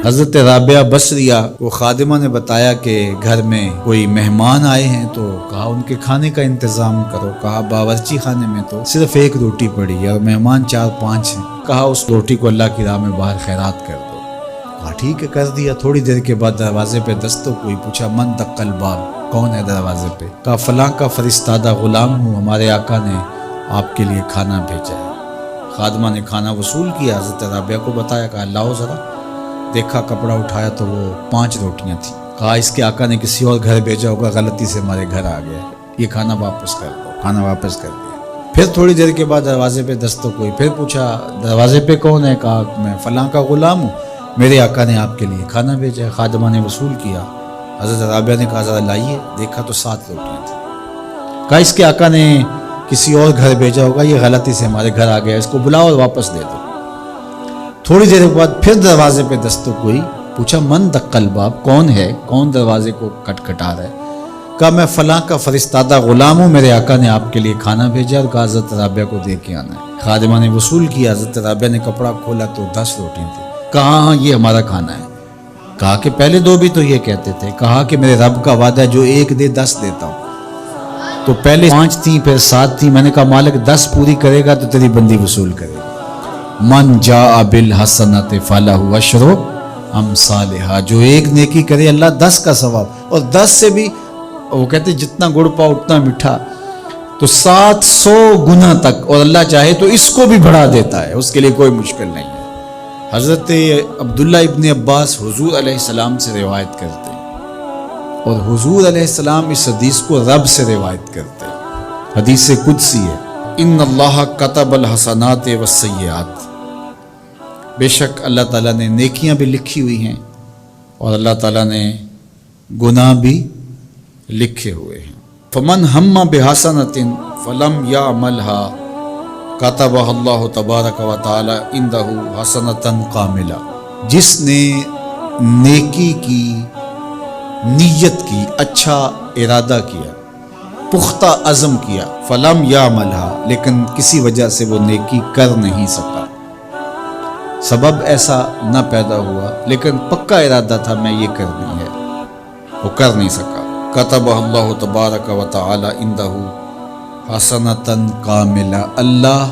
حضرت رابعہ بصریہ کو خادمہ نے بتایا کہ گھر میں کوئی مہمان آئے ہیں، تو کہا ان کے کھانے کا انتظام کرو۔ کہا باورچی خانے میں تو صرف ایک روٹی پڑی ہے اور مہمان 4-5 ہیں، کہا اس روٹی کو اللہ کی راہ میں باہر خیرات کر دو۔ کہا ٹھیک ہے، کر دیا۔ تھوڑی دیر کے بعد دروازے پہ دستک ہوئی، پوچھا من دق الباب، کون ہے دروازے پہ؟ کہا فلاں کا فرستادہ غلام ہوں، ہمارے آقا نے آپ کے لیے کھانا بھیجا ہے۔ خادمہ نے کھانا وصول کیا، حضرت رابعہ کو بتایا، کہا لاؤ ذرا۔ دیکھا، کپڑا اٹھایا تو وہ 5 روٹیاں تھیں۔ کہا اس کے آقا نے کسی اور گھر بھیجا ہوگا، غلطی سے ہمارے گھر آ گیا، یہ کھانا واپس کر دو۔ کھانا واپس کر دیا۔ پھر تھوڑی دیر کے بعد دروازے پہ دستک ہوئی، پھر پوچھا دروازے پہ کون ہے؟ کہا میں فلاں کا غلام ہوں، میرے آقا نے آپ کے لیے کھانا بھیجا ہے۔ خادمہ نے وصول کیا، حضرت رابعہ نے کہا ذرا لائیے، دیکھا تو 7 روٹیاں تھیں۔ کہا اس کے آقا نے کسی اور گھر بھیجا ہوگا، یہ غلطی سے ہمارے گھر آ گیا، اس کو بلاؤ اور واپس دے دو۔ تھوڑی دیر کے بعد پھر دروازے پہ دستک ہوئی، پوچھا من دق الباب، کون ہے، کون دروازے کو کھٹکھٹا رہا ہے؟ کہا میں فلاں کا فرستادہ غلام ہوں، میرے آقا نے آپ کے لیے کھانا بھیجا اور کہا حضرت رابعہ کو دے کے آنا ہے۔ خادمہ نے وصول کیا، حضرت رابعہ نے کپڑا کھولا تو 10 روٹیاں تھیں۔ کہا ہاں یہ ہمارا کھانا ہے۔ کہا کہ پہلے 2 بھی تو یہ کہتے تھے۔ کہا کہ میرے رب کا وعدہ ہے جو 1 دے 10 دیتا ہوں۔ تو پہلے 5 تھیں، پھر 7 تھیں۔ میں نے کہا مالک 10 پوری کرے گا تو تیری بندی وصول کرے گا۔ من جاء بالحسنۃ فلہ عشر امثالھا، جو 1 نیکی کرے اللہ 10 کا ثواب، اور 10 سے بھی وہ کہتے جتنا گڑ پاؤ اتنا میٹھا، تو 700 گنا تک، اور اللہ چاہے تو اس کو بھی بڑھا دیتا ہے، اس کے لیے کوئی مشکل نہیں ہے۔ حضرت عبداللہ ابن عباس حضور علیہ السلام سے روایت کرتے ہیں، اور حضور علیہ السلام اس حدیث کو رب سے روایت کرتے ہیں۔ حدیث قدسی ہے، ان اللہ کتب الحسنات والسیئات، بے شک اللہ تعالیٰ نے نیکیاں بھی لکھی ہوئی ہیں اور اللہ تعالیٰ نے گناہ بھی لکھے ہوئے ہیں۔ فمن ہم بحسنۃ فلم یعملها کتبہ اللہ تبارک و تعالی عندہ حسنۃ کاملہ، جس نے نیکی کی نیت کی، اچھا ارادہ کیا، پختہ عزم کیا، فلم یعملها، لیکن کسی وجہ سے وہ نیکی کر نہیں سکا، سبب ایسا نہ پیدا ہوا، لیکن پکا ارادہ تھا میں یہ کرنی ہے، وہ کر نہیں سکا، کتبہ اللہ تبارک و تعالی عندہ حسنۃ کاملہ، اللہ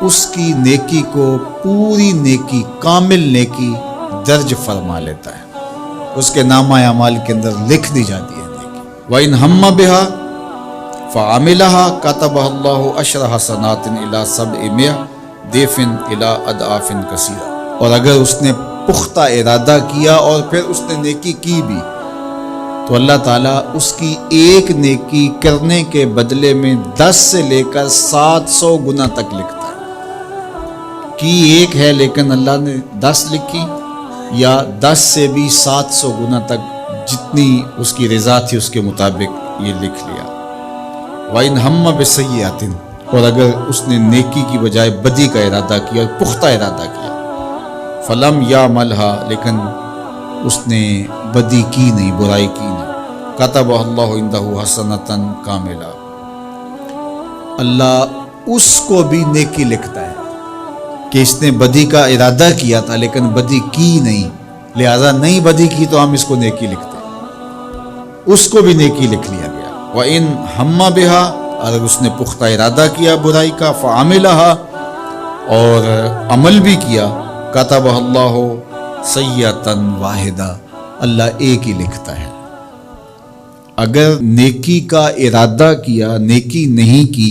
اس کی نیکی کو پوری نیکی، کامل نیکی درج فرما لیتا ہے، اس کے نامہ اعمال کے اندر لکھ دی جاتی ہے نیکی۔ وَإِنْ هَمَّ بِهَا فَعَمِلَهَا كَتَبَهَا اللَّهُ عَشْرَ حَسَنَاتٍ إِلَى 700 ضِعْفٍ إِلَى أَضْعَافٍ كَثِيرَةٍ، اور اگر اس نے پختہ ارادہ کیا اور پھر اس نے نیکی کی بھی، تو اللہ تعالیٰ اس کی ایک نیکی کرنے کے بدلے میں 10 سے لے کر 700 گنا تک لکھتا ہے۔ کی ایک ہے لیکن اللہ نے 10 لکھی، یا 10 سے بھی 700 گنا تک، جتنی اس کی رضا تھی اس کے مطابق یہ لکھ لیا۔ وَإِنْ هَمَّ بِسَيِّئَةٍ، اور اگر اس نے نیکی کی بجائے بدی کا ارادہ کیا اور پختہ ارادہ کیا، فَلَمْ يَعْمَلْهَا، لیکن اس نے بدی کی نہیں، برائی کی نہیں، کتبہ اللہ عندہ حسنۃ کاملہ، اللہ اس کو بھی نیکی لکھتا ہے کہ اس نے بدی کا ارادہ کیا تھا لیکن بدی کی نہیں، لہذا نہیں بدی کی تو ہم اس کو نیکی لکھتے ہیں، اس کو بھی نیکی لکھ لیا گیا۔ وَإِنْ هَمَّ بِهَا، اگر اس نے پختہ ارادہ کیا برائی کا، فَعَمِلَهَا، اور عمل بھی کیا، کتبہ اللہ سیئۃ واحدہ، اللہ ایک ہی لکھتا ہے۔ اگر نیکی کا ارادہ کیا، نیکی نہیں کی،